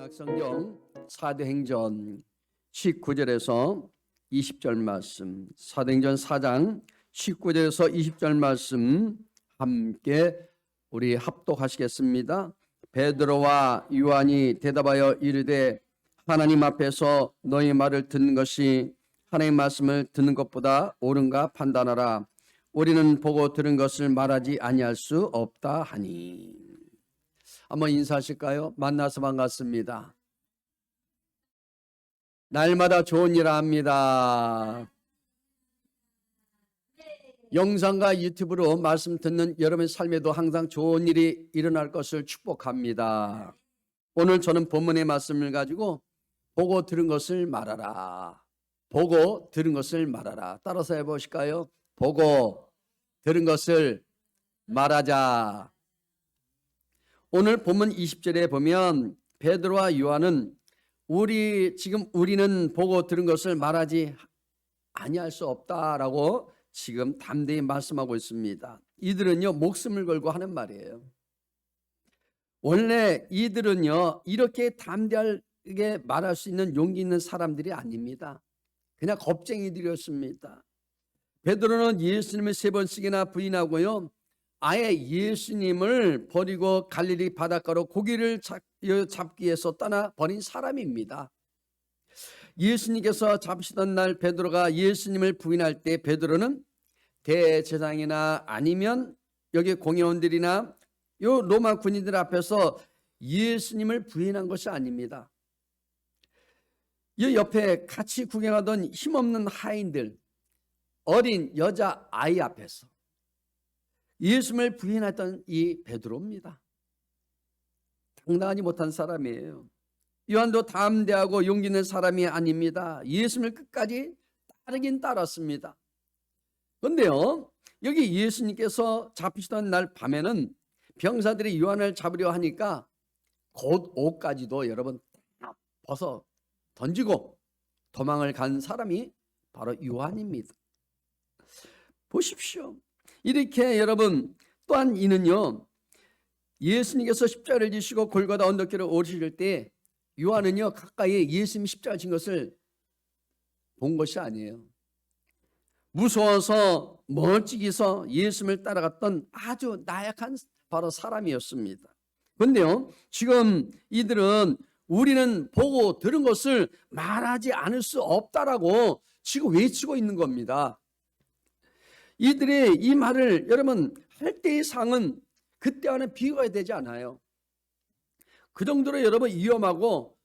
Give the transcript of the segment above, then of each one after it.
신약성경 사도행전 19절에서 20절 말씀, 사도행전 4장 19절에서 20절 말씀 함께 우리 합독하시겠습니다. 베드로와 요한이 대답하여 이르되 하나님 앞에서 너희 말을 듣는 것이 하나님의 말씀을 듣는 것보다 옳은가 판단하라. 우리는 보고 들은 것을 말하지 아니할 수 없다 하니. 한번 인사하실까요? 만나서 반갑습니다. 날마다 좋은 일 합니다. 영상과 유튜브로 말씀 듣는 여러분의 삶에도 항상 좋은 일이 일어날 것을 축복합니다. 오늘 저는 본문의 말씀을 가지고 보고 들은 것을 말하라. 보고 들은 것을 말하라. 따라서 해보실까요? 보고 들은 것을 말하자. 오늘 본문 20절에 보면 베드로와 요한은 우리는 보고 들은 것을 말하지 아니할 수 없다라고 지금 담대히 말씀하고 있습니다. 이들은요 목숨을 걸고 하는 말이에요. 원래 이들은요 이렇게 담대하게 말할 수 있는 용기 있는 사람들이 아닙니다. 그냥 겁쟁이들이었습니다. 베드로는 예수님을 3번씩이나 부인하고요, 아예 예수님을 버리고 갈릴리 바닷가로 고기를 잡기 위해서 떠나 버린 사람입니다. 예수님께서 잡으시던 날 베드로가 예수님을 부인할 때 베드로는 대제사장이나 아니면 여기 공회원들이나 요 로마 군인들 앞에서 예수님을 부인한 것이 아닙니다. 이 옆에 같이 구경하던 힘없는 하인들, 어린 여자 아이 앞에서 예수님을 부인했던 이 베드로입니다. 당당하지 못한 사람이에요. 요한도 담대하고 용기 있는 사람이 아닙니다. 예수님을 끝까지 따르긴 따랐습니다. 그런데요, 여기 예수님께서 잡히시던 날 밤에는 병사들이 요한을 잡으려 하니까 곧 옷까지도 여러분 다 벗어 던지고 도망을 간 사람이 바로 요한입니다. 보십시오. 이렇게 여러분, 또한 이는요 예수님께서 십자가를 지시고 골고다 언덕길을 오르실 때 요한은요 가까이 예수님이 십자가를 진 것을 본 것이 아니에요. 무서워서 멀찍이서 예수님을 따라갔던 아주 나약한 바로 사람이었습니다. 그런데요 지금 이들은 우리는 보고 들은 것을 말하지 않을 수 없다라고 지금 외치고 있는 겁니다. 이들의 이 말을 여러분 할 때의 상은 그때와는 비교가 되지 않아요. 그 정도로 여러분 위험하고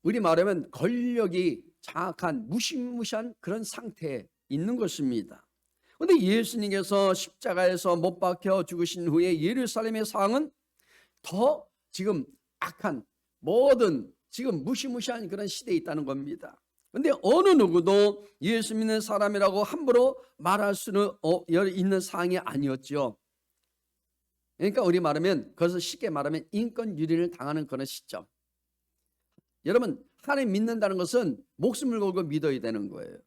우리 말하면 권력이 장악한 무시무시한 그런 상태에 있는 것입니다. 그런데 예수님께서 십자가에서 못 박혀 죽으신 후에 예루살렘의 상은 더 지금 악한 모든 지금 무시무시한 그런 시대에 있다는 겁니다. 그런데 어느 누구도 예수 믿는 사람이라고 함부로 말할 수는 있는 사항이 아니었죠. 그러니까 우리 말하면 그것을 쉽게 말하면 인권 유린을 당하는 그런 시점. 여러분 하나님 믿는다는 것은 목숨을 걸고 믿어야 되는 거예요.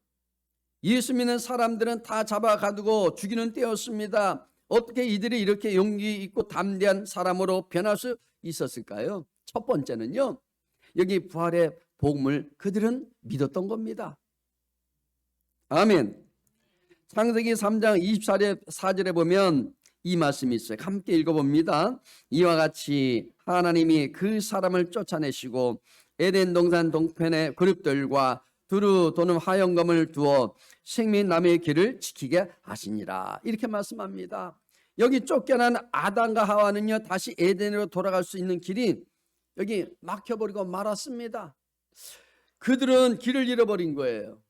예수 믿는 사람들은 다 잡아가두고 죽이는 때였습니다. 어떻게 이들이 이렇게 용기 있고 담대한 사람으로 변할 수 있었을까요? 첫 번째는요, 여기 부활의 복음을 그들은 믿었던 겁니다. 아멘. 창세기 3장 24절에 보면 이 말씀이 있어요. 함께 읽어봅니다. 이와 같이 하나님이 그 사람을 쫓아내시고 에덴 동산 동편의 그룹들과 두루 도는 화영검을 두어 생명나무의 길을 지키게 하시니라. 이렇게 말씀합니다. 여기 쫓겨난 아담과 하와는요 다시 에덴으로 돌아갈 수 있는 길이 여기 막혀버리고 말았습니다. 그들은 길을 잃어버린 거예요.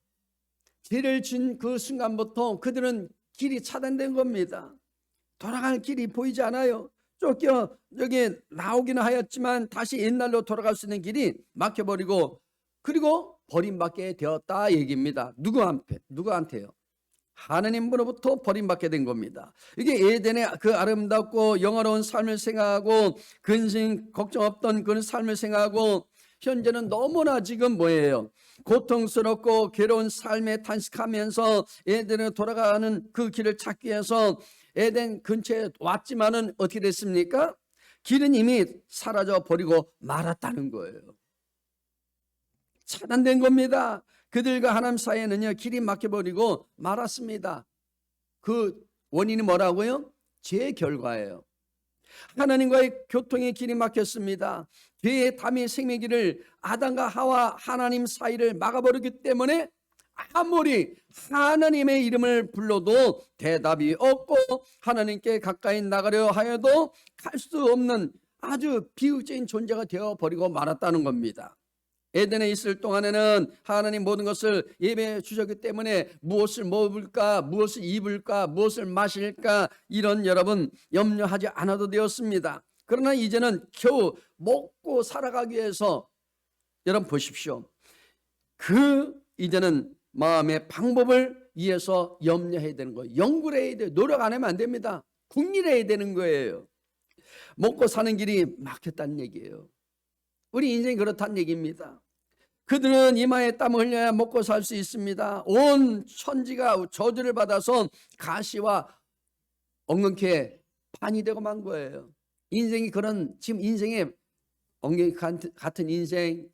길을 진 그 순간부터 그들은 길이 차단된 겁니다. 돌아갈 길이 보이지 않아요. 쫓겨 여기 나오기는 하였지만 다시 옛날로 돌아갈 수 있는 길이 막혀버리고 그리고 버림받게 되었다 얘기입니다. 누구한테요? 하나님으로부터 버림받게 된 겁니다. 이게 에덴의 그 아름답고 영화로운 삶을 생각하고 근심 걱정 없던 그런 삶을 생각하고 현재는 너무나 지금 뭐예요? 고통스럽고 괴로운 삶에 탄식하면서 에덴으로 돌아가는 그 길을 찾기 위해서 에덴 근처에 왔지만은 어떻게 됐습니까? 길은 이미 사라져 버리고 말았다는 거예요. 차단된 겁니다. 그들과 하나님 사이에는요, 길이 막혀버리고 말았습니다. 그 원인이 뭐라고요? 죄의 결과예요. 하나님과의 교통의 길이 막혔습니다. 죄의 담이 생명의 길을, 아담과 하와 하나님 사이를 막아버렸기 때문에 아무리 하나님의 이름을 불러도 대답이 없고 하나님께 가까이 나가려 하여도 갈 수 없는 아주 비극적인 존재가 되어버리고 말았다는 겁니다. 에덴에 있을 동안에는 하나님 모든 것을 예배해 주셨기 때문에 무엇을 먹을까, 무엇을 입을까, 무엇을 마실까, 이런 여러분 염려하지 않아도 되었습니다. 그러나 이제는 겨우 먹고 살아가기 위해서, 여러분 보십시오, 이제는 마음의 방법을 위해서 염려해야 되는 거예요. 연구를 해야 돼요. 노력 안 하면 안 됩니다. 국리해야 되는 거예요. 먹고 사는 길이 막혔다는 얘기예요. 우리 인생이 그렇다는 얘기입니다. 그들은 이마에 땀을 흘려야 먹고 살 수 있습니다. 온 천지가 저주를 받아서 가시와 엉겅퀴에 판이 되고 만 거예요. 인생이 그런, 지금 인생에 엉겅퀴 같은 인생,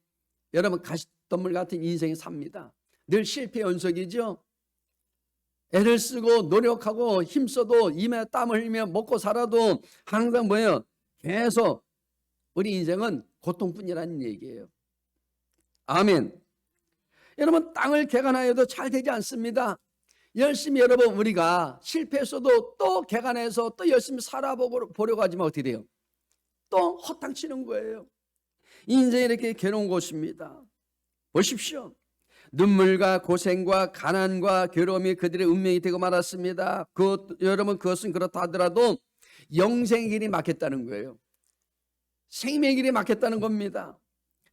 여러분 가시덤불 같은 인생이 삽니다. 늘 실패 연속이죠. 애를 쓰고 노력하고 힘써도 이마에 땀을 흘리며 먹고 살아도 항상 뭐예요? 계속 우리 인생은 고통뿐이라는 얘기예요. 아멘. 여러분, 땅을 개간하여도 잘 되지 않습니다. 열심히 여러분 우리가 실패했어도 또 개간해서 또 열심히 살아보려고 하지만 어떻게 돼요? 또 허탕치는 거예요. 인생이 이렇게 괴로운 곳입니다. 보십시오. 눈물과 고생과 가난과 괴로움이 그들의 운명이 되고 말았습니다. 여러분, 그것은 그렇다 하더라도 영생의 길이 막혔다는 거예요. 생명의 길이 막혔다는 겁니다.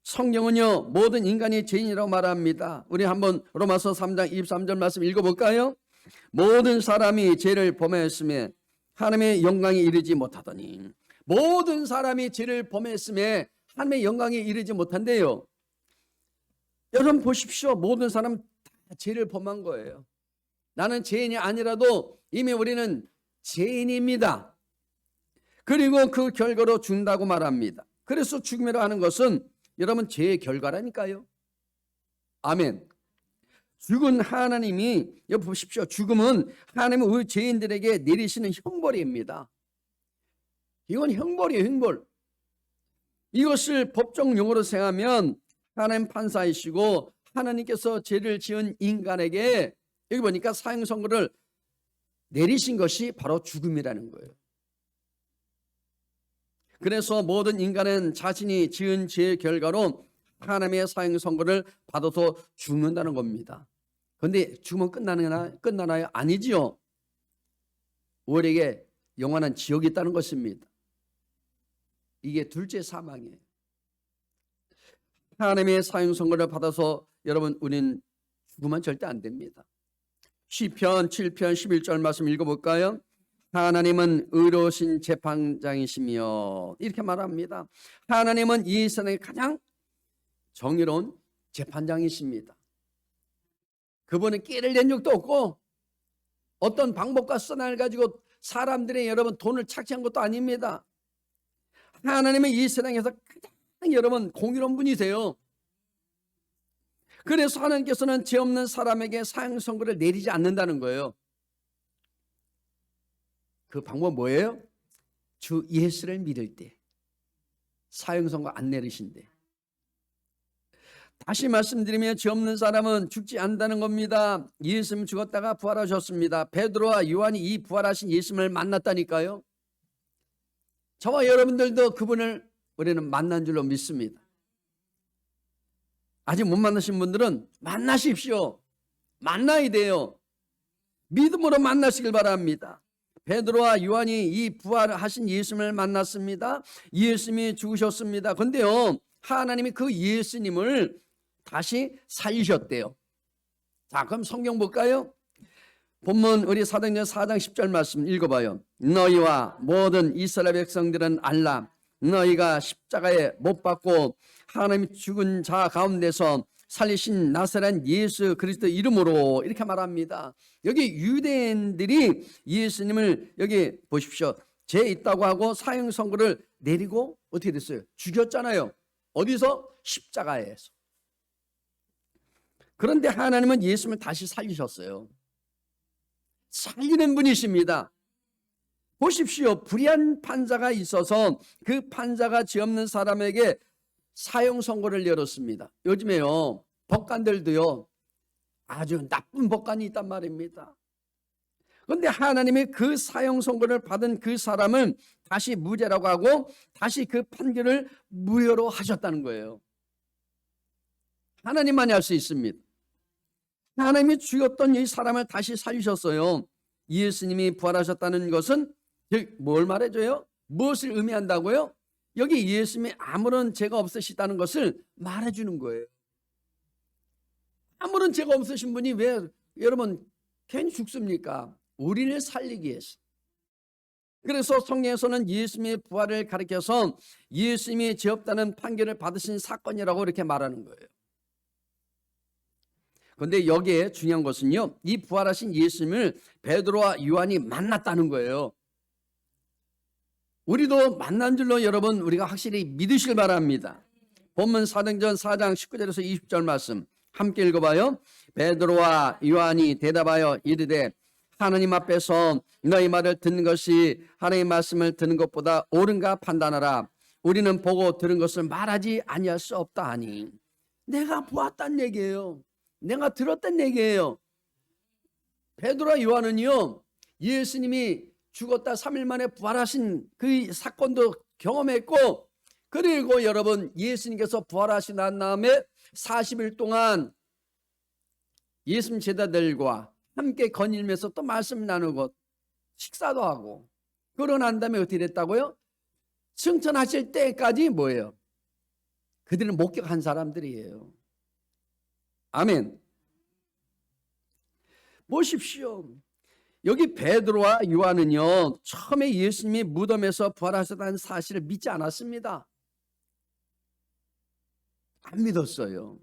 성경은요, 모든 인간이 죄인이라고 말합니다. 우리 한번 로마서 3장 23절 말씀 읽어볼까요? 모든 사람이 죄를 범하였으며 하나님의 영광에 이르지 못하더니. 모든 사람이 죄를 범했음에 하나님의 영광에 이르지 못한대요. 여러분 보십시오. 모든 사람 다 죄를 범한 거예요. 나는 죄인이 아니라도 이미 우리는 죄인입니다. 그리고 그 결과로 죽는다고 말합니다. 그래서 죽음이라 하는 것은 여러분 죄의 결과라니까요. 아멘. 죽은 하나님이, 여기 보십시오. 죽음은 하나님은 우리 죄인들에게 내리시는 형벌입니다. 이건 형벌이에요, 형벌. 이것을 법정 용어로 생각하면 하나님 판사이시고 하나님께서 죄를 지은 인간에게 여기 보니까 사형 선고를 내리신 것이 바로 죽음이라는 거예요. 그래서 모든 인간은 자신이 지은 죄의 결과로 하나님의 사형 선고를 받아서 죽는다는 겁니다. 그런데 죽으면 끝나나요? 아니지요. 우리에게 영원한 지옥이 있다는 것입니다. 이게 둘째 사망이에요. 하나님의 사형 선고를 받아서 여러분 우리는 죽으면 절대 안 됩니다. 시편 7편 11절 말씀 읽어볼까요? 하나님은 의로우신 재판장이시며, 이렇게 말합니다. 하나님은 이 세상에 가장 정의로운 재판장이십니다. 그분은 끼를 낸 적도 없고 어떤 방법과 선을 가지고 사람들의 여러분 돈을 착취한 것도 아닙니다. 하나님은 이 세상에서 가장 여러분 공의로운 분이세요. 그래서 하나님께서는 죄 없는 사람에게 사형 선고를 내리지 않는다는 거예요. 그 방법 뭐예요? 주 예수를 믿을 때 사형 선고 안 내리신대. 다시 말씀드리면 죄 없는 사람은 죽지 않는다는 겁니다. 예수님 죽었다가 부활하셨습니다. 베드로와 요한이 이 부활하신 예수님을 만났다니까요. 저와 여러분들도 그분을 우리는 만난 줄로 믿습니다. 아직 못 만나신 분들은 만나십시오. 만나야 돼요. 믿음으로 만나시길 바랍니다. 베드로와 요한이 이 부활하신 예수님을 만났습니다. 예수님이 죽으셨습니다. 그런데요, 하나님이 그 예수님을 다시 살리셨대요. 자, 그럼 성경 볼까요? 본문 우리 사도행전 4장 10절 말씀 읽어봐요. 너희와 모든 이스라엘 백성들은 알라. 너희가 십자가에 못 박고 하나님이 죽은 자 가운데서 살리신 나사렛 예수 그리스도 이름으로, 이렇게 말합니다. 여기 유대인들이 예수님을 여기 보십시오. 죄 있다고 하고 사형 선고를 내리고 어떻게 됐어요? 죽였잖아요. 어디서? 십자가에서. 그런데 하나님은 예수님을 다시 살리셨어요. 살리는 분이십니다. 보십시오. 불의한 판사가 있어서 그 판사가 죄 없는 사람에게 사형 선고를 내렸습니다. 요즘에요, 법관들도요, 아주 나쁜 법관이 있단 말입니다. 그런데 하나님이 그 사형 선고를 받은 그 사람을 다시 무죄라고 하고 다시 그 판결을 무효로 하셨다는 거예요. 하나님만이 할 수 있습니다. 하나님이 죽였던 이 사람을 다시 살리셨어요. 예수님이 부활하셨다는 것은 뭘 말해줘요? 무엇을 의미한다고요? 여기 예수님이 아무런 죄가 없으시다는 것을 말해주는 거예요. 아무런 죄가 없으신 분이 왜 여러분 괜히 죽습니까? 우리를 살리기 위해서. 그래서 성경에서는 예수님의 부활을 가리켜서 예수님이 죄 없다는 판결을 받으신 사건이라고 이렇게 말하는 거예요. 그런데 여기에 중요한 것은요, 이 부활하신 예수님을 베드로와 요한이 만났다는 거예요. 우리도 만난 줄로 여러분 우리가 확실히 믿으시길 바랍니다. 본문 사도행전 4장 19절에서 20절 말씀 함께 읽어봐요. 베드로와 요한이 대답하여 이르되 하나님 앞에서 너희 말을 듣는 것이 하나님의 말씀을 듣는 것보다 옳은가 판단하라. 우리는 보고 들은 것을 말하지 아니할 수 없다 하니. 내가 보았다는 얘기예요. 내가 들었다는 얘기예요. 베드로와 요한은요, 예수님이 죽었다 3일 만에 부활하신 그 사건도 경험했고, 그리고 여러분 예수님께서 부활하신 난 다음에 40일 동안 예수님 제자들과 함께 거닐면서 또 말씀 나누고 식사도 하고, 그러고 난 다음에 어떻게 됐다고요? 승천하실 때까지 뭐예요? 그들은 목격한 사람들이에요. 아멘. 보십시오. 여기 베드로와 요한은요, 처음에 예수님이 무덤에서 부활하셨다는 사실을 믿지 않았습니다. 안 믿었어요.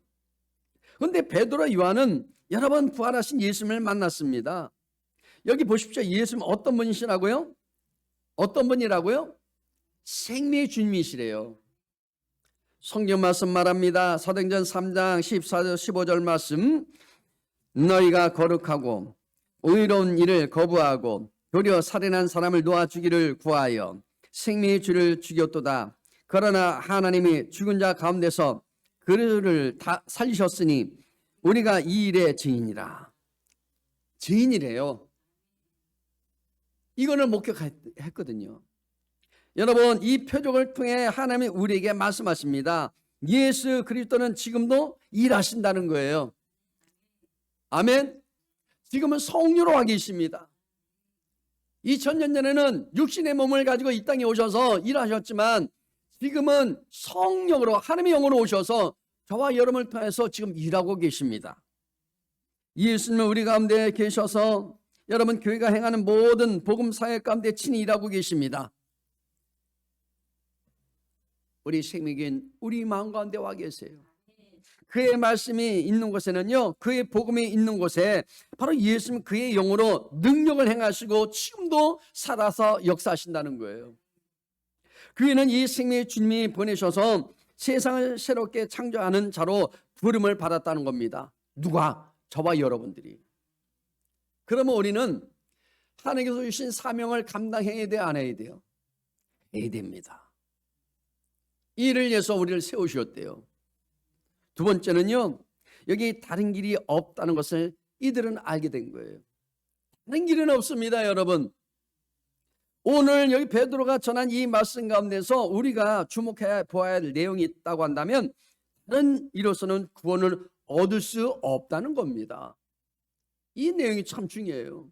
그런데 베드로와 요한은 여러 번 부활하신 예수님을 만났습니다. 여기 보십시오. 예수님 어떤 분이시라고요? 어떤 분이라고요? 생명의 주님이시래요. 성경 말씀 말합니다. 사도행전 3장 14절 15절 말씀. 너희가 거룩하고 의로운 일을 거부하고 도리어 살인한 사람을 놓아 주기를 구하여 생명의 주를 죽였도다. 그러나 하나님이 죽은 자 가운데서 그를 다 살리셨으니 우리가 이 일의 증인이라. 증인이래요. 이거를 목격했거든요. 여러분, 이 표적을 통해 하나님이 우리에게 말씀하십니다. 예수 그리스도는 지금도 일하신다는 거예요. 아멘. 지금은 성령으로 와 계십니다. 2000년 전에는 육신의 몸을 가지고 이 땅에 오셔서 일하셨지만 지금은 성령으로 하나님의 영으로 오셔서 저와 여러분을 통해서 지금 일하고 계십니다. 예수님은 우리 가운데 계셔서 여러분 교회가 행하는 모든 복음 사역 가운데 친히 일하고 계십니다. 우리 생명인 우리 마음 가운데 와 계세요. 그의 말씀이 있는 곳에는요, 그의 복음이 있는 곳에 바로 예수님 그의 영으로 능력을 행하시고 지금도 살아서 역사하신다는 거예요. 그에는 이 생명의 주님이 보내셔서 세상을 새롭게 창조하는 자로 부름을 받았다는 겁니다. 누가? 저와 여러분들이. 그러면 우리는 하나님께서 주신 사명을 감당해야 돼요, 안 해야 돼요? 해야 됩니다. 이를 위해서 우리를 세우셨대요. 두 번째는요, 여기 다른 길이 없다는 것을 이들은 알게 된 거예요. 다른 길은 없습니다, 여러분. 오늘 여기 베드로가 전한 이 말씀 가운데서 우리가 주목해 보아야 할 내용이 있다고 한다면 다른 이로서는 구원을 얻을 수 없다는 겁니다. 이 내용이 참 중요해요.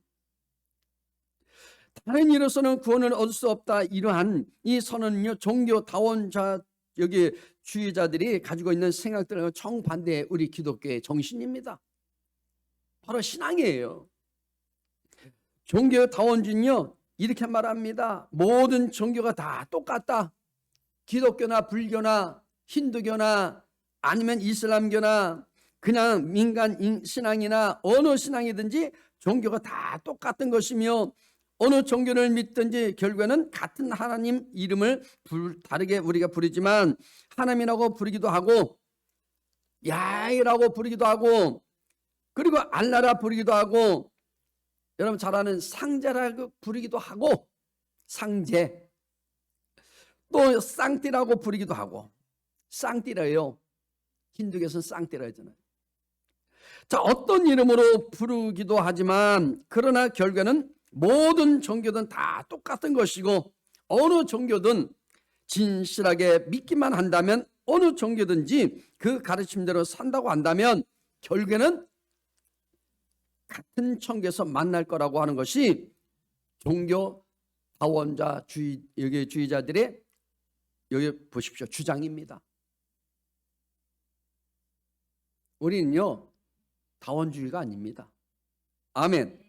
다른 이로서는 구원을 얻을 수 없다. 이러한 이 선언은요, 종교 다원자 여기 주의자들이 가지고 있는 생각들과 정반대의 우리 기독교의 정신입니다. 바로 신앙이에요. 종교 다원주의는요, 이렇게 말합니다. 모든 종교가 다 똑같다. 기독교나 불교나 힌두교나 아니면 이슬람교나 그냥 민간 신앙이나 어느 신앙이든지 종교가 다 똑같은 것이며 어느 종교를 믿든지 결국에는 같은 하나님 이름을 다르게 우리가 부르지만 하나님이라고 부르기도 하고 야훼라고 부르기도 하고 그리고 알라라 부르기도 하고, 여러분 잘 아는 상제라고 부르기도 하고, 상제. 또 쌍띠라고 부르기도 하고. 쌍띠라예요. 힌두교에서는 쌍띠라 하잖아요. 자, 어떤 이름으로 부르기도 하지만 그러나 결과는 모든 종교든 다 똑같은 것이고, 어느 종교든 진실하게 믿기만 한다면, 어느 종교든지 그 가르침대로 산다고 한다면 결국에는 같은 천국에서 만날 거라고 하는 것이 종교 다원주의자들의, 여기 보십시오, 주장입니다. 우리는요 다원주의가 아닙니다. 아멘.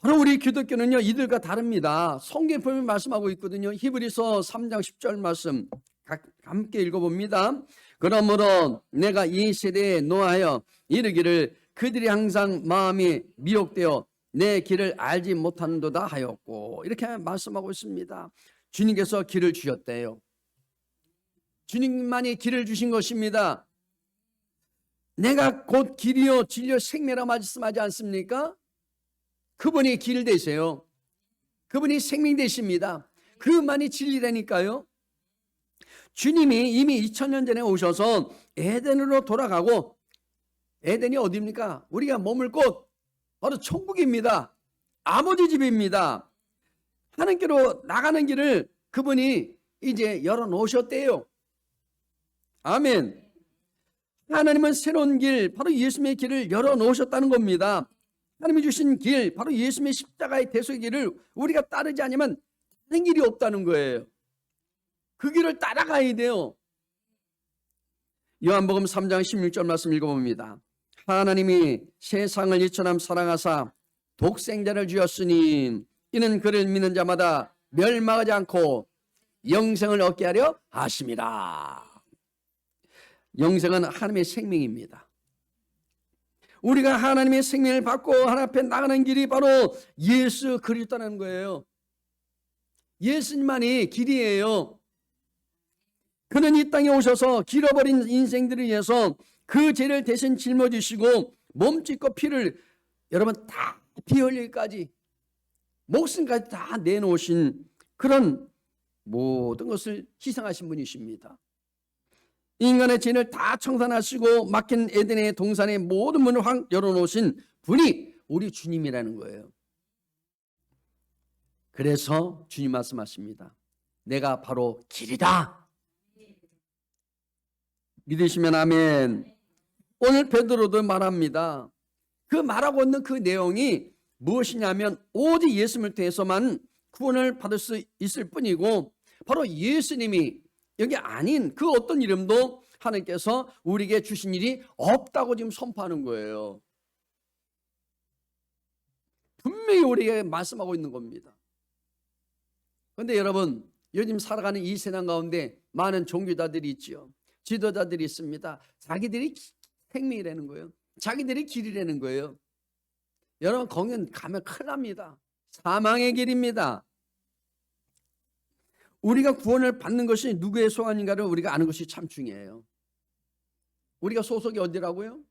바로 우리 기독교는요 이들과 다릅니다. 성경에 보면 말씀하고 있거든요. 히브리서 3장 10절 말씀 함께 읽어봅니다. 그러므로 내가 이 세대에 노하여 이르기를 그들이 항상 마음이 미혹되어 내 길을 알지 못하는도다 하였고, 이렇게 말씀하고 있습니다. 주님께서 길을 주셨대요. 주님만이 길을 주신 것입니다. 내가 곧 길이요 진리요 생명이라 말씀하지 않습니까? 그분이 길 되세요. 그분이 생명 되십니다. 그만이 진리라니까요. 주님이 이미 2000년 전에 오셔서 에덴으로 돌아가고, 에덴이 어디입니까? 우리가 머물 곳 바로 천국입니다. 아버지 집입니다. 하나님께로 나가는 길을 그분이 이제 열어놓으셨대요. 아멘. 하나님은 새로운 길, 바로 예수님의 길을 열어놓으셨다는 겁니다. 하나님이 주신 길, 바로 예수님의 십자가의 대속의 길을 우리가 따르지 않으면 다른 길이 없다는 거예요. 그 길을 따라가야 돼요. 요한복음 3장 16절 말씀 읽어봅니다. 하나님이 세상을 이처럼 사랑하사 독생자를 주었으니 이는 그를 믿는 자마다 멸망하지 않고 영생을 얻게 하려 하심이라. 영생은 하나님의 생명입니다. 우리가 하나님의 생명을 받고 하나님 앞에 나가는 길이 바로 예수 그리스도라는 거예요. 예수님만이 길이에요. 그는 이 땅에 오셔서 길어버린 인생들을 위해서 그 죄를 대신 짊어지시고 몸짓고 피를 여러분 다 피 흘리기까지 목숨까지 다 내놓으신 그런 모든 것을 희생하신 분이십니다. 인간의 죄를 다 청산하시고 막힌 에덴의 동산의 모든 문을 확 열어놓으신 분이 우리 주님이라는 거예요. 그래서 주님 말씀하십니다. 내가 바로 길이다. 믿으시면 아멘. 오늘 베드로도 말합니다. 그 말하고 있는 그 내용이 무엇이냐면 오직 예수님을 통해서만 구원을 받을 수 있을 뿐이고, 바로 예수님이 여기 아닌 그 어떤 이름도 하나님께서 우리에게 주신 일이 없다고 지금 선포하는 거예요. 분명히 우리에게 말씀하고 있는 겁니다. 그런데 여러분, 요즘 살아가는 이 세상 가운데 많은 종교자들이 있지요. 지도자들이 있습니다. 자기들이 생명이라는 거예요. 자기들이 길이라는 거예요. 여러분, 거기는 가면 큰일 납니다. 사망의 길입니다. 우리가 구원을 받는 것이 누구의 소원인가를 우리가 아는 것이 참 중요해요. 우리가 소속이 어디라고요?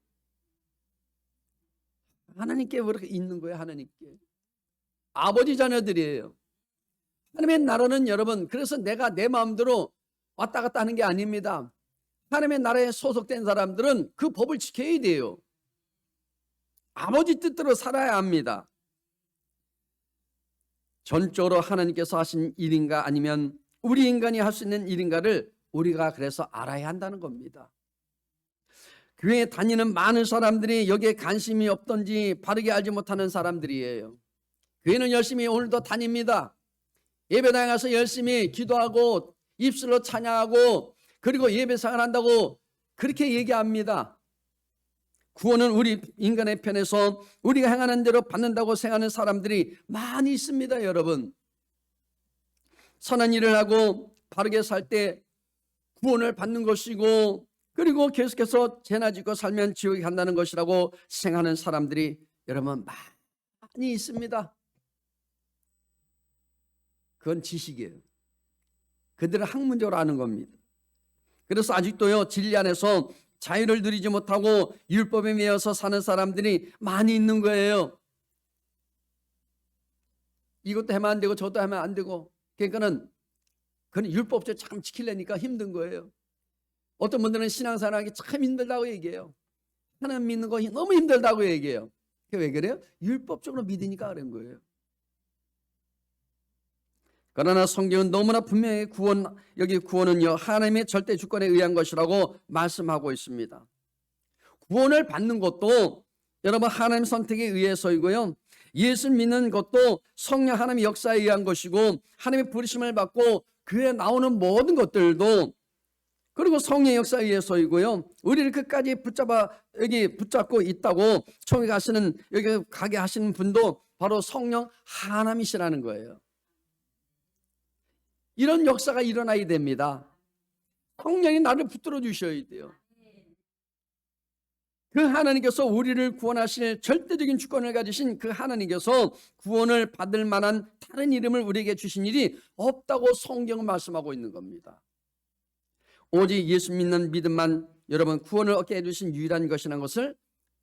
하나님께 그렇게 있는 거예요. 하나님께. 아버지 자녀들이에요. 하나님의 나라는 여러분, 그래서 내가 내 마음대로 왔다 갔다 하는 게 아닙니다. 하나님의 나라에 소속된 사람들은 그 법을 지켜야 돼요. 아버지 뜻대로 살아야 합니다. 전적으로 하나님께서 하신 일인가 아니면 우리 인간이 할 수 있는 일인가를 우리가 그래서 알아야 한다는 겁니다. 교회에 다니는 많은 사람들이 여기에 관심이 없던지 바르게 알지 못하는 사람들이에요. 교회는 열심히 오늘도 다닙니다. 예배당에 가서 열심히 기도하고 입술로 찬양하고 그리고 예배상을 한다고 그렇게 얘기합니다. 구원은 우리 인간의 편에서 우리가 행하는 대로 받는다고 생각하는 사람들이 많이 있습니다. 여러분, 선한 일을 하고 바르게 살 때 구원을 받는 것이고, 그리고 계속해서 죄나 짓고 살면 지옥에 간다는 것이라고 생각하는 사람들이 여러분 많이 있습니다. 그건 지식이에요. 그들은 학문적으로 아는 겁니다. 그래서 아직도요 진리 안에서 자유를 누리지 못하고 율법에 매여서 사는 사람들이 많이 있는 거예요. 이것도 하면 안 되고 저것도 하면 안 되고, 그러니까는 그건 율법적으로 참 지키려니까 힘든 거예요. 어떤 분들은 신앙생활하기 참 힘들다고 얘기해요. 하나님 믿는 거 너무 힘들다고 얘기해요. 왜 그래요? 율법적으로 믿으니까 그런 거예요. 그러나 성경은 너무나 분명히 여기 구원은요, 하나님의 절대 주권에 의한 것이라고 말씀하고 있습니다. 구원을 받는 것도 여러분 하나님 선택에 의해서이고요, 예수 믿는 것도 성령 하나님의 역사에 의한 것이고, 하나님의 부르심을 받고 그에 나오는 모든 것들도 그리고 성령의 역사에 의해서이고요, 우리를 끝까지 붙잡고 있다고 총회 가시는, 여기 가게 하시는 분도 바로 성령 하나님이시라는 거예요. 이런 역사가 일어나야 됩니다. 성령이 나를 붙들어 주셔야 돼요. 그 하나님께서 우리를 구원하실 절대적인 주권을 가지신 그 하나님께서 구원을 받을 만한 다른 이름을 우리에게 주신 일이 없다고 성경은 말씀하고 있는 겁니다. 오직 예수 믿는 믿음만 여러분 구원을 얻게 해주신 유일한 것이라는 것을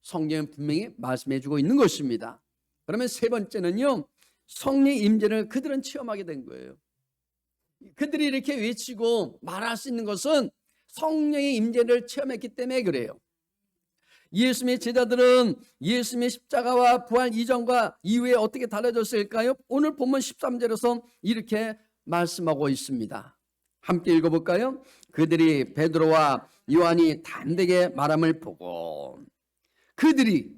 성경은 분명히 말씀해 주고 있는 것입니다. 그러면 세 번째는요, 성령의 임재를 그들은 체험하게 된 거예요. 그들이 이렇게 외치고 말할 수 있는 것은 성령의 임재를 체험했기 때문에 그래요. 예수님의 제자들은 예수님의 십자가와 부활 이전과 이후에 어떻게 달라졌을까요? 오늘 본문 13절에서 이렇게 말씀하고 있습니다. 함께 읽어볼까요? 그들이 베드로와 요한이 담대게 말함을 보고, 그들이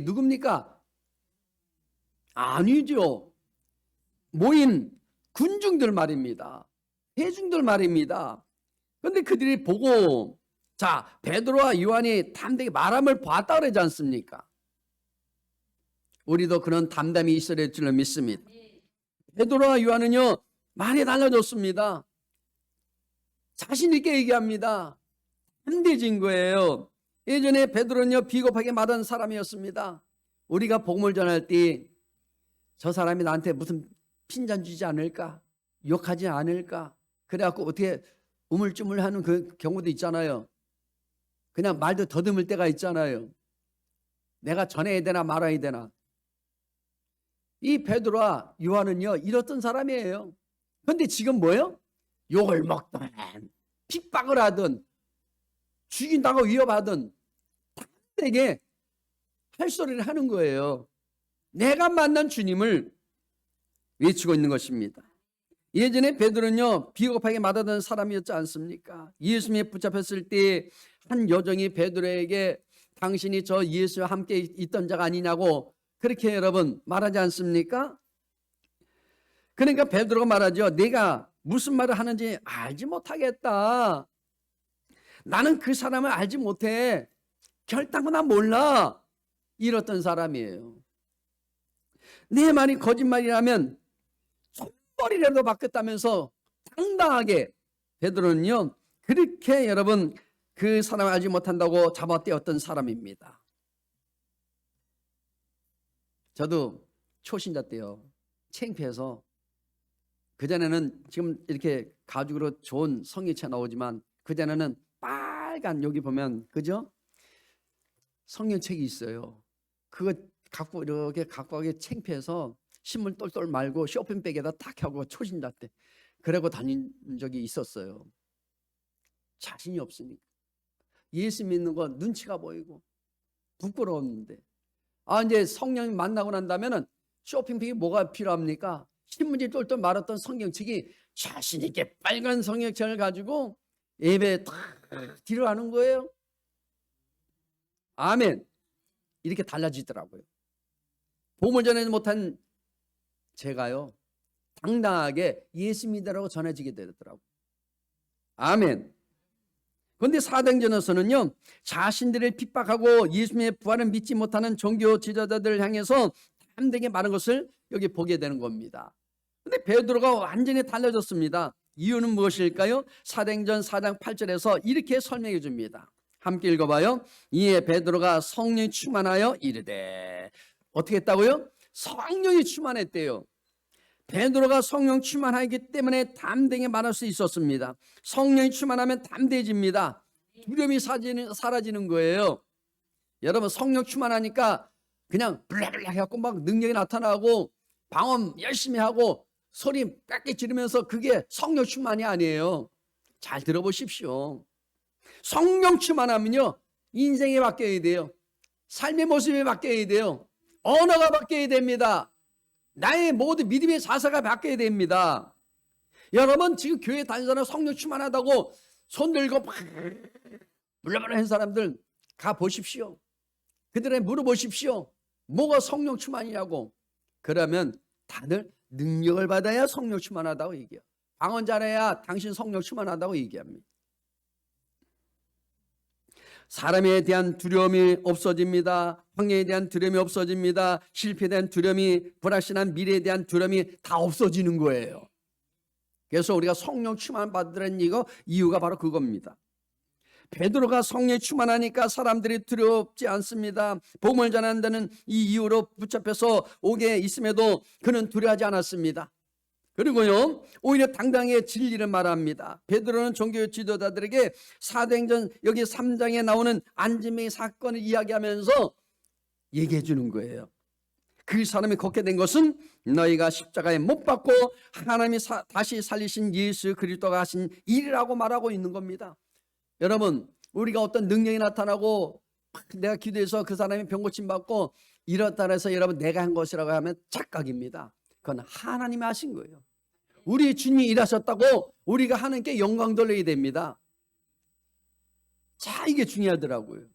누굽니까? 아니죠. 모인 군중들 말입니다. 대중들 말입니다. 그런데 그들이 보고, 자, 베드로와 요한이 담대히 말함을 봤다 그러지 않습니까? 우리도 그런 담담이 있어야 될 줄로 믿습니다. 베드로와 요한은요, 많이 달라졌습니다. 자신 있게 얘기합니다. 담대해진 거예요. 예전에 베드로는요, 비겁하게 말하는 사람이었습니다. 우리가 복음을 전할 때 저 사람이 나한테 무슨 핀잔 주지 않을까? 욕하지 않을까? 그래갖고 어떻게 우물쭈물하는 그 경우도 있잖아요. 그냥 말도 더듬을 때가 있잖아요. 내가 전해야 되나 말아야 되나. 이 베드로와 요한은요, 이렇던 사람이에요. 그런데 지금 뭐예요? 욕을 먹든 핍박을 하든 죽인다고 위협하든 담대하게 할 소리를 하는 거예요. 내가 만난 주님을 외치고 있는 것입니다. 예전에 베드로는요, 비겁하게 말하던 사람이었지 않습니까? 예수님에 붙잡혔을 때 한 여종이 베드로에게 당신이 저 예수와 함께 있던 자가 아니냐고 그렇게 여러분 말하지 않습니까? 그러니까 베드로가 말하죠. 내가 무슨 말을 하는지 알지 못하겠다. 나는 그 사람을 알지 못해. 결단은 난 몰라. 이랬던 사람이에요. 내 말이 거짓말이라면 손머리라도 바뀌었다면서 당당하게 베드로는요, 그렇게 여러분 그 사람을 알지 못한다고 잡아떼었던 사람입니다. 저도 초신자 때요, 창피해서, 그전에는 지금 이렇게 가죽으로 좋은 성경책 나오지만 그전에는 빨간, 여기 보면 그죠? 성경책이 있어요. 그거 갖고 이렇게 갖고 가기 창피해서 신문 똘똘 말고 쇼핑백에다 탁 하고 초신자 때 그러고 다닌 적이 있었어요. 자신이 없으니까. 예수 믿는 거 눈치가 보이고 부끄러웠는데, 이제 성령 만나고 난다면은 쇼핑백이 뭐가 필요합니까? 신문지 똘똘 말았던 성경책이 자신 있게 빨간 성경책을 가지고 예배에 탁 들어가는 거예요. 아멘. 이렇게 달라지더라고요. 복음을 전하지 못한 제가요, 당당하게 예수 믿으라고 전해지게 되더라고요. 아멘. 그런데 사도행전에서는요, 자신들을 핍박하고 예수님의 부활을 믿지 못하는 종교 지도자들을 향해서 담대하게 말한 것을 여기 보게 되는 겁니다. 그런데 베드로가 완전히 달라졌습니다. 이유는 무엇일까요? 사도행전 4장 8절에서 이렇게 설명해 줍니다. 함께 읽어봐요. 이에 베드로가 성령이 충만하여 이르되, 어떻게 했다고요? 성령이 충만했대요. 베드로가 성령 충만하기 때문에 담대하게 말할 수 있었습니다. 성령이 충만하면 담대해집니다. 두려움이 사라지는 거예요. 여러분 성령 충만하니까 그냥 블라블라 해갖고 막 능력이 나타나고 방언 열심히 하고 소리 빽빽 지르면서 그게 성령 충만이 아니에요. 잘 들어보십시오. 성령 충만하면요 인생이 바뀌어야 돼요. 삶의 모습이 바뀌어야 돼요. 언어가 바뀌어야 됩니다. 나의 모든 믿음의 자세가 바뀌어야 됩니다. 여러분 지금 교회 다니는 사람 성령 충만하다고 손 들고 물러물러 한 사람들 가보십시오. 그들에게 물어보십시오. 뭐가 성령 충만이냐고. 그러면 다들 능력을 받아야 성령 충만하다고 얘기해요. 방언 잘해야 당신 성령 충만하다고 얘기합니다. 사람에 대한 두려움이 없어집니다. 황해에 대한 두려움이 없어집니다. 실패에 대한 두려움이, 불확실한 미래에 대한 두려움이 다 없어지는 거예요. 그래서 우리가 성령 충만 받으라는 이유가 바로 그겁니다. 베드로가 성령에 충만하니까 사람들이 두렵지 않습니다. 복음을 전한다는 이 이유로 붙잡혀서 오게 있음에도 그는 두려워하지 않았습니다. 그리고요 오히려 당당하게 진리를 말합니다. 베드로는 종교 지도자들에게 사도행전 여기 3장에 나오는 안진뱅이 사건을 이야기하면서 얘기해 주는 거예요. 그 사람이 걷게 된 것은 너희가 십자가에 못 박고 하나님이 다시 살리신 예수 그리스도가 하신 일이라고 말하고 있는 겁니다. 여러분 우리가 어떤 능력이 나타나고 내가 기도해서 그 사람이 병고침 받고 이렇다 해서 여러분 내가 한 것이라고 하면 착각입니다. 그건 하나님이 하신 거예요. 우리 주님이 일하셨다고 우리가 하나님께 영광 돌려야 됩니다. 자, 이게 중요하더라고요.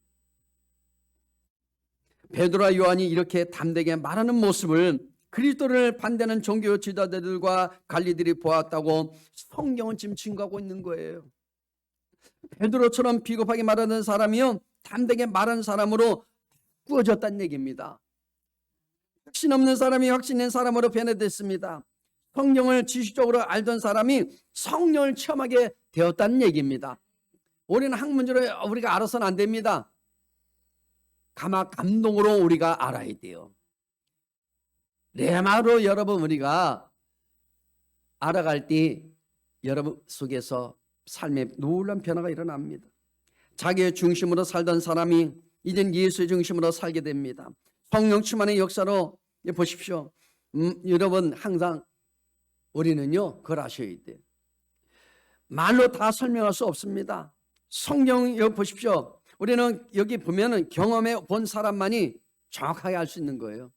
베드로와 요한이 이렇게 담대하게 말하는 모습을 그리스도를 반대하는 종교 지도자들과 관리들이 보았다고 성경은 지금 증거하고 있는 거예요. 베드로처럼 비겁하게 말하는 사람이요 담대하게 말하는 사람으로 꾸어졌다는 얘기입니다. 확신 없는 사람이 확신 있는 사람으로 변화됐습니다. 성령을 지식적으로 알던 사람이 성령을 체험하게 되었다는 얘기입니다. 우리는 학문적으로 우리가 알아서는 안 됩니다. 감동으로 우리가 알아야 돼요. 레마로 여러분 우리가 알아갈 때 여러분 속에서 삶의 놀라운 변화가 일어납니다. 자기의 중심으로 살던 사람이 이젠 예수의 중심으로 살게 됩니다. 성령 충만의 역사로 보십시오. 여러분 항상 우리는요 그걸 아셔야 돼요. 말로 다 설명할 수 없습니다. 성경 여기 보십시오. 우리는 여기 보면은 경험해 본 사람만이 정확하게 알 수 있는 거예요.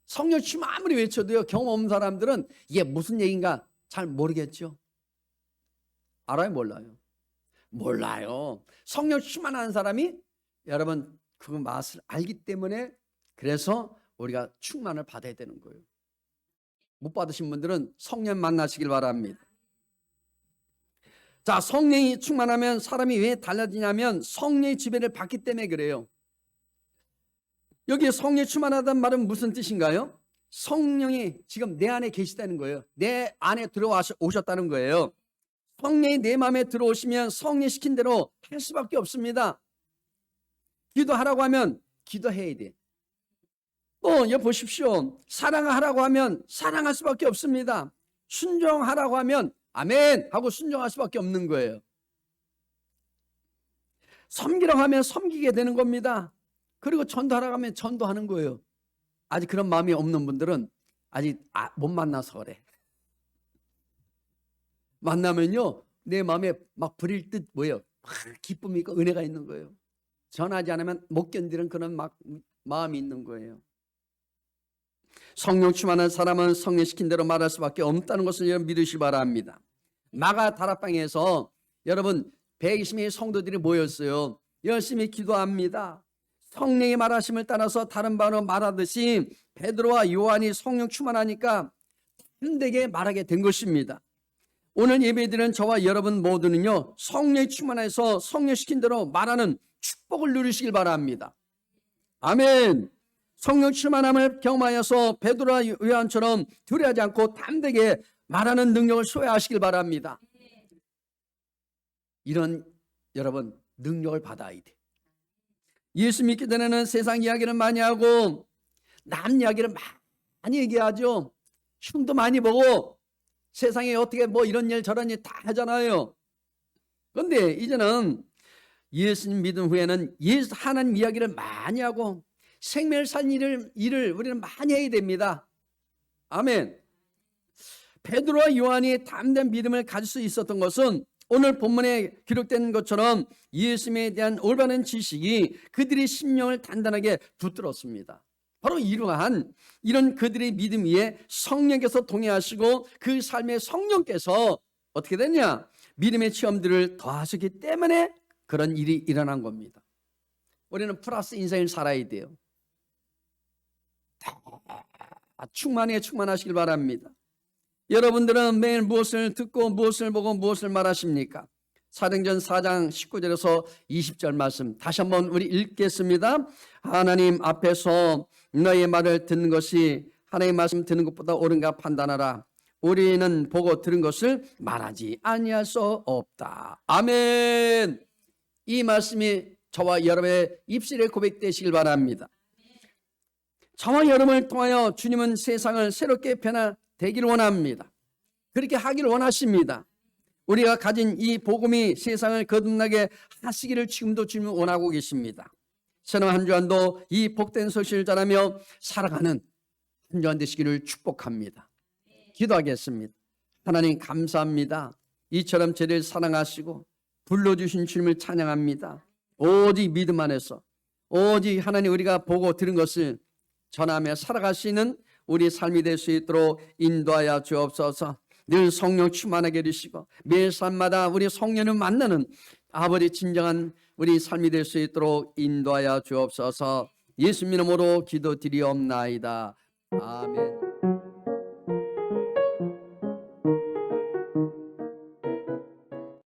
성령 충만 아무리 외쳐도요 경험 없는 사람들은 이게 무슨 얘기인가 잘 모르겠죠. 알아요? 몰라요? 몰라요. 성령 충만한 사람이 여러분 그 맛을 알기 때문에 그래서 우리가 충만을 받아야 되는 거예요. 못 받으신 분들은 성령 만나시길 바랍니다. 자, 성령이 충만하면 사람이 왜 달라지냐면 성령의 지배를 받기 때문에 그래요. 여기 성령이 충만하다는 말은 무슨 뜻인가요? 성령이 지금 내 안에 계시다는 거예요. 내 안에 들어오셨다는 거예요. 성령이 내 마음에 들어오시면 성령 시킨 대로 할 수밖에 없습니다. 기도하라고 하면 기도해야 돼. 또 여기 보십시오. 사랑하라고 하면 사랑할 수밖에 없습니다. 순종하라고 하면 아멘 하고 순종할 수밖에 없는 거예요. 섬기라고 하면 섬기게 되는 겁니다. 그리고 전도하라고 하면 전도하는 거예요. 아직 그런 마음이 없는 분들은 아직 못 만나서 그래. 만나면요 내 마음에 막 불일 듯 뭐예요? 기쁨이 있고 은혜가 있는 거예요. 전하지 않으면 못 견디는 그런 마음이 있는 거예요. 성령 충만한 사람은 성령 시킨 대로 말할 수밖에 없다는 것을 여러분 믿으시기 바랍니다. 마가 다락방에서 여러분 120명의 성도들이 모였어요. 열심히 기도합니다. 성령의 말하심을 따라서 다른 바로 말하듯이 베드로와 요한이 성령 충만하니까 힘들게 말하게 된 것입니다. 오늘 예배드리는 저와 여러분 모두는요 성령이 충만해서 성령 시킨 대로 말하는 축복을 누리시길 바랍니다. 아멘. 성령 충만함을 경험하여서 베드로와 요한처럼 두려워하지 않고 담대하게 말하는 능력을 소유하시길 바랍니다. 이런 여러분 능력을 받아야 돼. 예수 믿기 전에는 세상 이야기를 많이 하고 남 이야기를 많이 얘기하죠. 흉도 많이 보고 세상에 어떻게 뭐 이런 일 저런 일 다 하잖아요. 그런데 이제는 예수님 믿은 후에는 하나님 이야기를 많이 하고 생명을 살리는 일을 우리는 많이 해야 됩니다. 아멘. 베드로와 요한이 담대한 믿음을 가질 수 있었던 것은 오늘 본문에 기록된 것처럼 예수님에 대한 올바른 지식이 그들의 심령을 단단하게 붙들었습니다. 바로 이러한 이런 그들의 믿음 위에 성령께서 동행하시고 그 삶의 성령께서 어떻게 됐냐? 믿음의 체험들을 더하시기 때문에 그런 일이 일어난 겁니다. 우리는 플러스 인생을 살아야 돼요. 충만하게 충만하시길 바랍니다. 여러분들은 매일 무엇을 듣고 무엇을 보고 무엇을 말하십니까? 사도행전 4장 19절에서 20절 말씀 다시 한번 우리 읽겠습니다. 하나님 앞에서 너의 말을 듣는 것이 하나님의 말씀 듣는 것보다 옳은가 판단하라. 우리는 보고 들은 것을 말하지 아니할 수 없다. 아멘. 이 말씀이 저와 여러분의 입술에 고백되시길 바랍니다. 저와 여러분을 통하여 주님은 세상을 새롭게 변화되기를 원합니다. 그렇게 하기를 원하십니다. 우리가 가진 이 복음이 세상을 거듭나게 하시기를 지금도 주님은 원하고 계십니다. 새로운 한 주간도 이 복된 소식을 전하며 살아가는 한 주간 되시기를 축복합니다. 기도하겠습니다. 하나님 감사합니다. 이처럼 저를 사랑하시고 불러주신 주님을 찬양합니다. 오직 믿음 안에서 오직 하나님 우리가 보고 들은 것을 전하며 살아갈 수 있는 우리 삶이 될 수 있도록 인도하여 주옵소서. 늘 성령 충만하게 해주시고 매일 삶마다 우리 성령을 만나는 아버지 진정한 우리 삶이 될 수 있도록 인도하여 주옵소서. 예수 이름으로 기도드리옵나이다. 아멘.